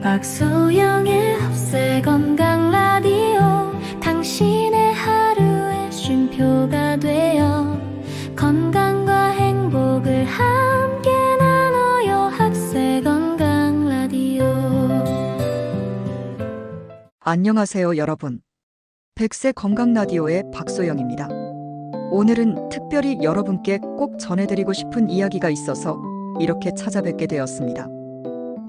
박소영의 흡세 건강 라디오 당신의 하루의 쉼표가 되어 건강과 행복을 함께 나눠요. 흡세 건강 라디오. 안녕하세요 여러분. 백세 건강 라디오의 박소영입니다. 오늘은 특별히 여러분께 꼭 전해드리고 싶은 이야기가 있어서 이렇게 찾아뵙게 되었습니다.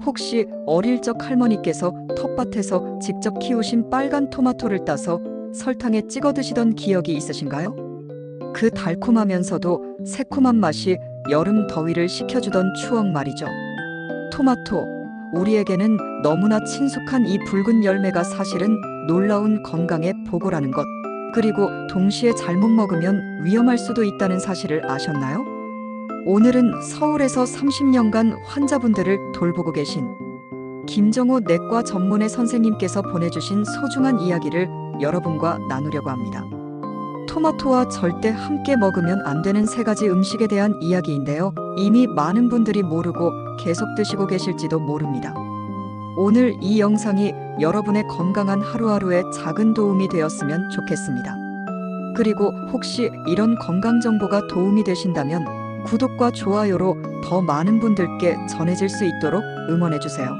혹시 어릴 적 할머니께서 텃밭에서 직접 키우신 빨간 토마토를 따서 설탕에 찍어 드시던 기억이 있으신가요? 그 달콤하면서도 새콤한 맛이 여름 더위를 식혀주던 추억 말이죠. 토마토, 우리에게는 너무나 친숙한 이 붉은 열매가 사실은 놀라운 건강의 보고라는 것, 그리고 동시에 잘못 먹으면 위험할 수도 있다는 사실을 아셨나요? 오늘은 서울에서 30년간 환자분들을 돌보고 계신 김정호 내과 전문의 선생님께서 보내주신 소중한 이야기를 여러분과 나누려고 합니다. 토마토와 절대 함께 먹으면 안 되는 3가지 음식에 대한 이야기인데요. 이미 많은 분들이 모르고 계속 드시고 계실지도 모릅니다. 오늘 이 영상이 여러분의 건강한 하루하루에 작은 도움이 되었으면 좋겠습니다. 그리고 혹시 이런 건강 정보가 도움이 되신다면 구독과 좋아요로 더 많은 분들께 전해질 수 있도록 응원해주세요.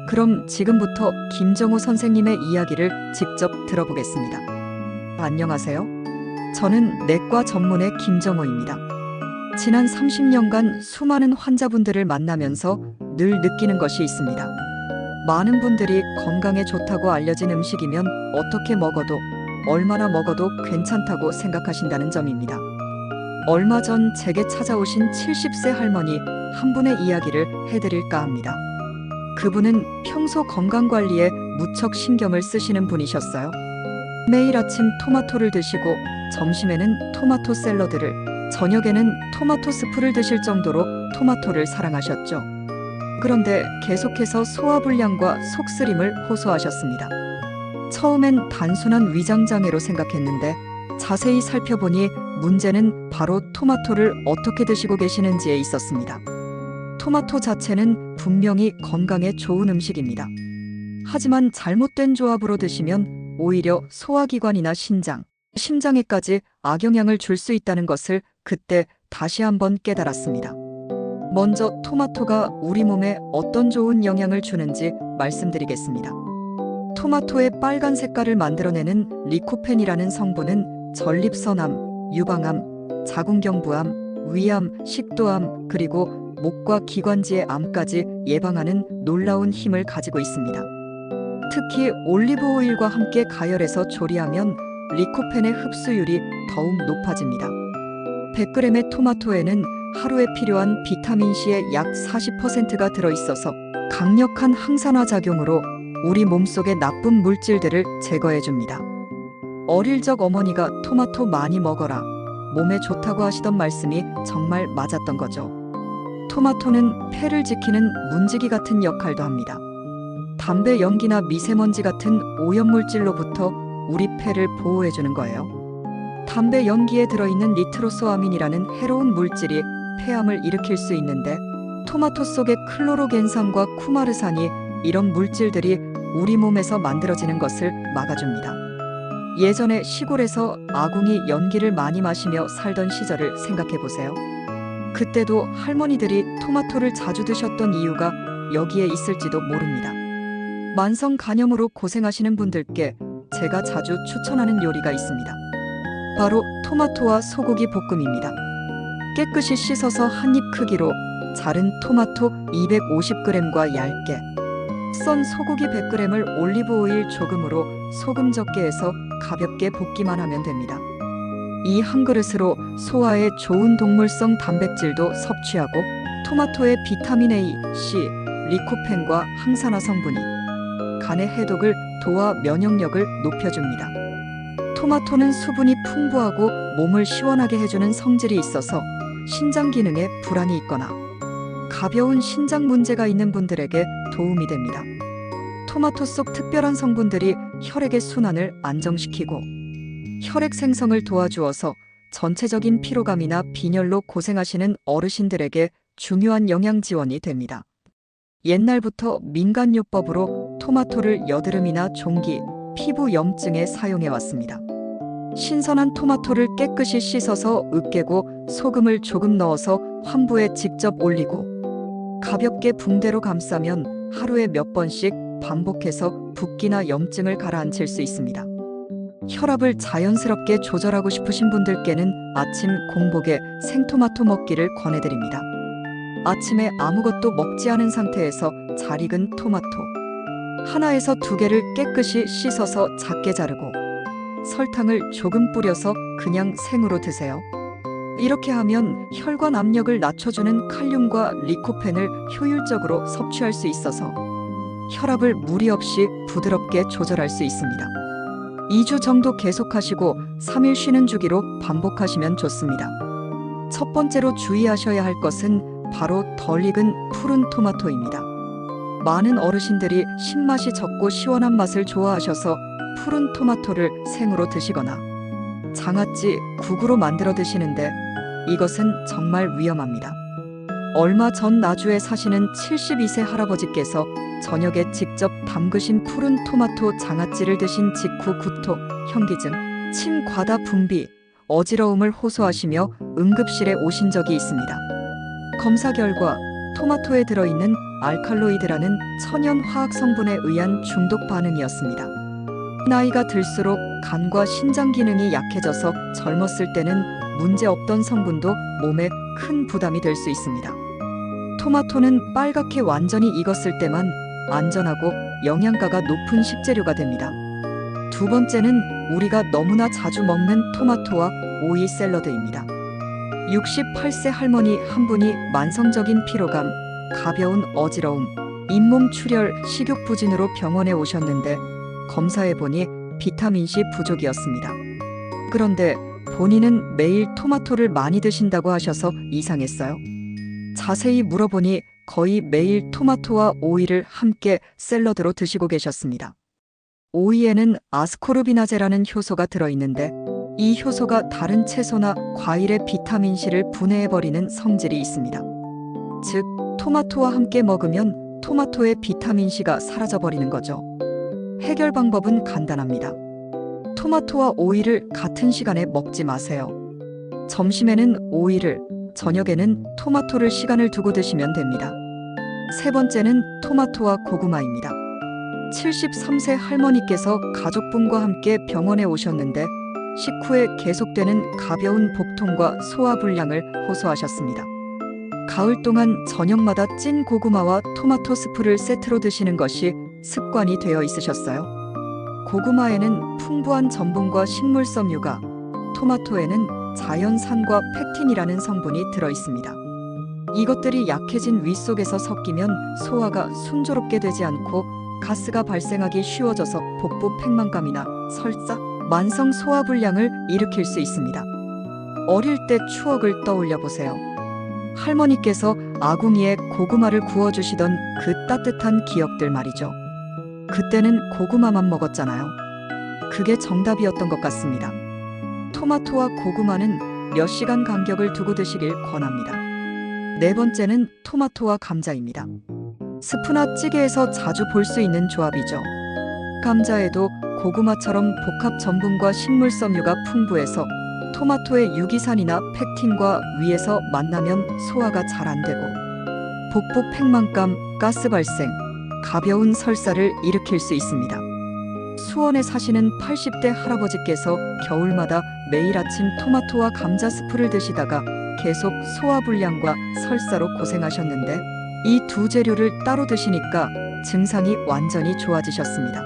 그럼 지금부터 김정호 선생님의 이야기를 직접 들어보겠습니다. 안녕하세요. 저는 내과 전문의 김정호입니다. 지난 30년간 수많은 환자분들을 만나면서 늘 느끼는 것이 있습니다. 많은 분들이 건강에 좋다고 알려진 음식이면 어떻게 먹어도, 얼마나 먹어도 괜찮다고 생각하신다는 점입니다. 얼마 전 제게 찾아오신 70세 할머니 한 분의 이야기를 해드릴까 합니다. 그분은 평소 건강관리에 무척 신경을 쓰시는 분이셨어요. 매일 아침 토마토를 드시고 점심에는 토마토 샐러드를, 저녁에는 토마토 스프를 드실 정도로 토마토를 사랑하셨죠. 그런데 계속해서 소화불량과 속쓰림을 호소하셨습니다. 처음엔 단순한 위장장애로 생각했는데 자세히 살펴보니 문제는 바로 토마토를 어떻게 드시고 계시는지에 있었습니다. 토마토 자체는 분명히 건강에 좋은 음식입니다. 하지만 잘못된 조합으로 드시면 오히려 소화기관이나 신장, 심장에까지 악영향을 줄 수 있다는 것을 그때 다시 한번 깨달았습니다. 먼저 토마토가 우리 몸에 어떤 좋은 영향을 주는지 말씀드리겠습니다. 토마토의 빨간 색깔을 만들어내는 리코펜이라는 성분은 전립선암, 유방암, 자궁경부암, 위암, 식도암, 그리고 목과 기관지의 암까지 예방하는 놀라운 힘을 가지고 있습니다. 특히 올리브 오일과 함께 가열해서 조리하면 리코펜의 흡수율이 더욱 높아집니다. 100g의 토마토에는 하루에 필요한 비타민C의 약 40%가 들어있어서 강력한 항산화 작용으로 우리 몸속의 나쁜 물질들을 제거해줍니다. 어릴 적 어머니가 토마토 많이 먹어라, 몸에 좋다고 하시던 말씀이 정말 맞았던 거죠. 토마토는 폐를 지키는 문지기 같은 역할도 합니다. 담배 연기나 미세먼지 같은 오염물질로부터 우리 폐를 보호해주는 거예요. 담배 연기에 들어있는 니트로소아민이라는 해로운 물질이 폐암을 일으킬 수 있는데 토마토 속의 클로로겐산과 쿠마르산이 이런 물질들이 우리 몸에서 만들어지는 것을 막아줍니다. 예전에 시골에서 아궁이 연기를 많이 마시며 살던 시절을 생각해보세요. 그때도 할머니들이 토마토를 자주 드셨던 이유가 여기에 있을지도 모릅니다. 만성 간염으로 고생하시는 분들께 제가 자주 추천하는 요리가 있습니다. 바로 토마토와 소고기 볶음입니다. 깨끗이 씻어서 한 입 크기로 자른 토마토 250g과 얇게 썬 소고기 100g을 올리브 오일 조금으로 소금 적게 해서 가볍게 볶기만 하면 됩니다. 이 한 그릇으로 소화에 좋은 동물성 단백질도 섭취하고 토마토의 비타민 A, C, 리코펜과 항산화 성분이 간의 해독을 도와 면역력을 높여줍니다. 토마토는 수분이 풍부하고 몸을 시원하게 해주는 성질이 있어서 신장 기능에 불안이 있거나 가벼운 신장 문제가 있는 분들에게 도움이 됩니다. 토마토 속 특별한 성분들이 혈액의 순환을 안정시키고 혈액 생성을 도와주어서 전체적인 피로감이나 빈혈로 고생하시는 어르신들에게 중요한 영양 지원이 됩니다. 옛날부터 민간요법으로 토마토를 여드름이나 종기, 피부 염증에 사용해 왔습니다. 신선한 토마토를 깨끗이 씻어서 으깨고 소금을 조금 넣어서 환부에 직접 올리고 가볍게 붕대로 감싸면 하루에 몇 번씩 반복해서 붓기나 염증을 가라앉힐 수 있습니다. 혈압을 자연스럽게 조절하고 싶으신 분들께는 아침 공복에 생토마토 먹기를 권해드립니다. 아침에 아무것도 먹지 않은 상태에서 잘 익은 토마토 하나에서 2개를 깨끗이 씻어서 작게 자르고 설탕을 조금 뿌려서 그냥 생으로 드세요. 이렇게 하면 혈관 압력을 낮춰주는 칼륨과 리코펜을 효율적으로 섭취할 수 있어서 혈압을 무리 없이 부드럽게 조절할 수 있습니다. 2주 정도 계속하시고 3일 쉬는 주기로 반복하시면 좋습니다. 첫 번째로 주의하셔야 할 것은 바로 덜 익은 푸른 토마토입니다. 많은 어르신들이 신맛이 적고 시원한 맛을 좋아하셔서 푸른 토마토를 생으로 드시거나 장아찌, 국으로 만들어 드시는데 이것은 정말 위험합니다. 얼마 전 나주에 사시는 72세 할아버지께서 저녁에 직접 담그신 푸른 토마토 장아찌를 드신 직후 구토, 현기증, 침 과다 분비, 어지러움을 호소하시며 응급실에 오신 적이 있습니다. 검사 결과 토마토에 들어있는 알칼로이드라는 천연 화학 성분에 의한 중독 반응이었습니다. 나이가 들수록 간과 신장 기능이 약해져서 젊었을 때는 문제 없던 성분도 몸에 큰 부담이 될 수 있습니다. 토마토는 빨갛게 완전히 익었을 때만 안전하고 영양가가 높은 식재료가 됩니다. 두 번째는 우리가 너무나 자주 먹는 토마토와 오이 샐러드입니다. 68세 할머니 한 분이 만성적인 피로감, 가벼운 어지러움, 잇몸 출혈, 식욕 부진으로 병원에 오셨는데 검사해보니 비타민C 부족이었습니다. 그런데 본인은 매일 토마토를 많이 드신다고 하셔서 이상했어요. 자세히 물어보니 거의 매일 토마토와 오이를 함께 샐러드로 드시고 계셨습니다. 오이에는 아스코르비나제라는 효소가 들어있는데 이 효소가 다른 채소나 과일의 비타민C를 분해해버리는 성질이 있습니다. 즉, 토마토와 함께 먹으면 토마토의 비타민C가 사라져버리는 거죠. 해결 방법은 간단합니다. 토마토와 오이를 같은 시간에 먹지 마세요. 점심에는 오이를, 저녁에는 토마토를 시간을 두고 드시면 됩니다. 세 번째는 토마토와 고구마입니다. 73세 할머니께서 가족분과 함께 병원에 오셨는데 식후에 계속되는 가벼운 복통과 소화불량을 호소하셨습니다. 가을 동안 저녁마다 찐 고구마와 토마토 스프를 세트로 드시는 것이 습관이 되어 있으셨어요. 고구마에는 풍부한 전분과 식물섬유가, 토마토에는 자연산과 팩틴이라는 성분이 들어 있습니다. 이것들이 약해진 위 속에서 섞이면 소화가 순조롭게 되지 않고 가스가 발생하기 쉬워져서 복부 팽만감이나 설사, 만성 소화불량을 일으킬 수 있습니다. 어릴 때 추억을 떠올려 보세요. 할머니께서 아궁이에 고구마를 구워주시던 그 따뜻한 기억들 말이죠. 그때는 고구마만 먹었잖아요. 그게 정답이었던 것 같습니다. 토마토와 고구마는 몇 시간 간격을 두고 드시길 권합니다. 네 번째는 토마토와 감자입니다. 스프나 찌개에서 자주 볼 수 있는 조합이죠. 감자에도 고구마처럼 복합 전분과 식물섬유가 풍부해서 토마토의 유기산이나 팩틴과 위에서 만나면 소화가 잘 안 되고 복부 팽만감, 가스 발생, 가벼운 설사를 일으킬 수 있습니다. 수원에 사시는 80대 할아버지께서 겨울마다 매일 아침 토마토와 감자 스프를 드시다가 계속 소화불량과 설사로 고생하셨는데 이 두 재료를 따로 드시니까 증상이 완전히 좋아지셨습니다.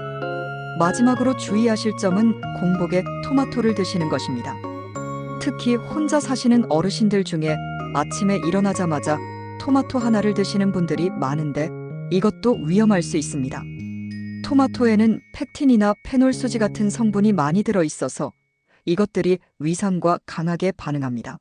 마지막으로 주의하실 점은 공복에 토마토를 드시는 것입니다. 특히 혼자 사시는 어르신들 중에 아침에 일어나자마자 토마토 하나를 드시는 분들이 많은데 이것도 위험할 수 있습니다. 토마토에는 팩틴이나 페놀수지 같은 성분이 많이 들어있어서 이것들이 위산과 강하게 반응합니다.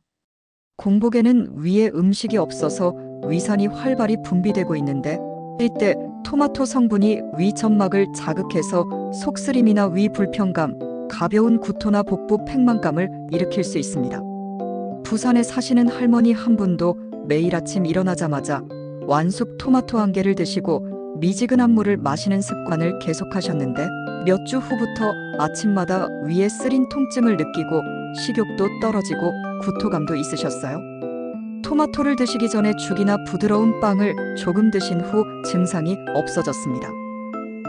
공복에는 위에 음식이 없어서 위산이 활발히 분비되고 있는데 이때 토마토 성분이 위 점막을 자극해서 속쓰림이나 위 불편감, 가벼운 구토나 복부 팽만감을 일으킬 수 있습니다. 부산에 사시는 할머니 한 분도 매일 아침 일어나자마자 완숙 토마토 한 개를 드시고 미지근한 물을 마시는 습관을 계속하셨는데 몇 주 후부터 아침마다 위에 쓰린 통증을 느끼고 식욕도 떨어지고 구토감도 있으셨어요. 토마토를 드시기 전에 죽이나 부드러운 빵을 조금 드신 후 증상이 없어졌습니다.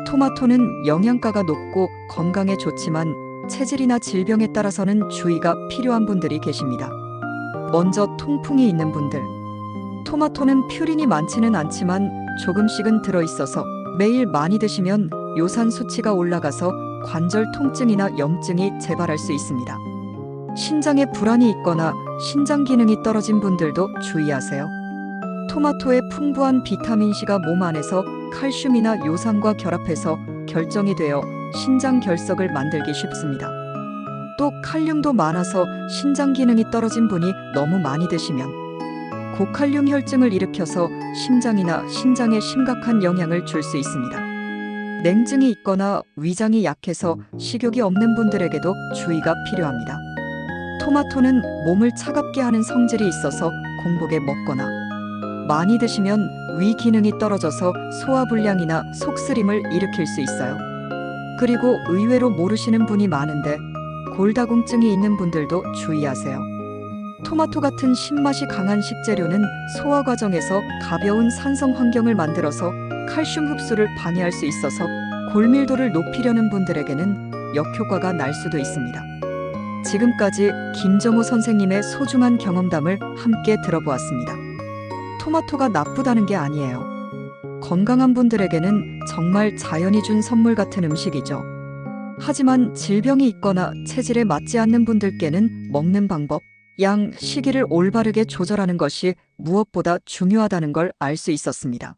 토마토는 영양가가 높고 건강에 좋지만 체질이나 질병에 따라서는 주의가 필요한 분들이 계십니다. 먼저 통풍이 있는 분들. 토마토는 퓨린이 많지는 않지만 조금씩은 들어있어서 매일 많이 드시면 요산 수치가 올라가서 관절 통증이나 염증이 재발할 수 있습니다. 신장에 불안이 있거나 신장 기능이 떨어진 분들도 주의하세요. 토마토의 풍부한 비타민C가 몸 안에서 칼슘이나 요산과 결합해서 결정이 되어 신장 결석을 만들기 쉽습니다. 또 칼륨도 많아서 신장 기능이 떨어진 분이 너무 많이 드시면 고칼륨 혈증을 일으켜서 심장이나 신장에 심각한 영향을 줄 수 있습니다. 냉증이 있거나 위장이 약해서 식욕이 없는 분들에게도 주의가 필요합니다. 토마토는 몸을 차갑게 하는 성질이 있어서 공복에 먹거나 많이 드시면 위 기능이 떨어져서 소화불량이나 속쓰림을 일으킬 수 있어요. 그리고 의외로 모르시는 분이 많은데 골다공증이 있는 분들도 주의하세요. 토마토 같은 신맛이 강한 식재료는 소화 과정에서 가벼운 산성 환경을 만들어서 칼슘 흡수를 방해할 수 있어서 골밀도를 높이려는 분들에게는 역효과가 날 수도 있습니다. 지금까지 김정호 선생님의 소중한 경험담을 함께 들어보았습니다. 토마토가 나쁘다는 게 아니에요. 건강한 분들에게는 정말 자연이 준 선물 같은 음식이죠. 하지만 질병이 있거나 체질에 맞지 않는 분들께는 먹는 방법, 양, 시기를 올바르게 조절하는 것이 무엇보다 중요하다는 걸 알 수 있었습니다.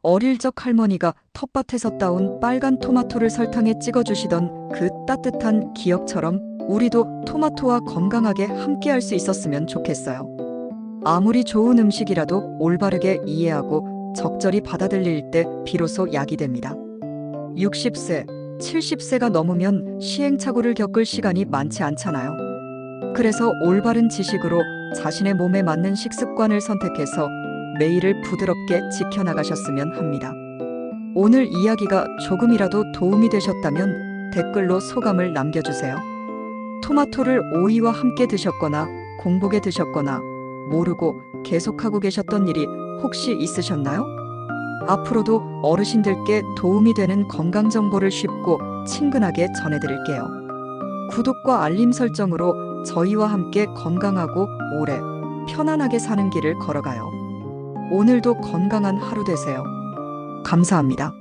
어릴 적 할머니가 텃밭에서 따온 빨간 토마토를 설탕에 찍어주시던 그 따뜻한 기억처럼 우리도 토마토와 건강하게 함께할 수 있었으면 좋겠어요. 아무리 좋은 음식이라도 올바르게 이해하고 적절히 받아들일 때 비로소 약이 됩니다. 60세, 70세가 넘으면 시행착오를 겪을 시간이 많지 않잖아요. 그래서 올바른 지식으로 자신의 몸에 맞는 식습관을 선택해서 매일을 부드럽게 지켜나가셨으면 합니다. 오늘 이야기가 조금이라도 도움이 되셨다면 댓글로 소감을 남겨주세요. 토마토를 오이와 함께 드셨거나 공복에 드셨거나 모르고 계속하고 계셨던 일이 혹시 있으셨나요? 앞으로도 어르신들께 도움이 되는 건강 정보를 쉽고 친근하게 전해드릴게요. 구독과 알림 설정으로 저희와 함께 건강하고 오래 편안하게 사는 길을 걸어가요. 오늘도 건강한 하루 되세요. 감사합니다.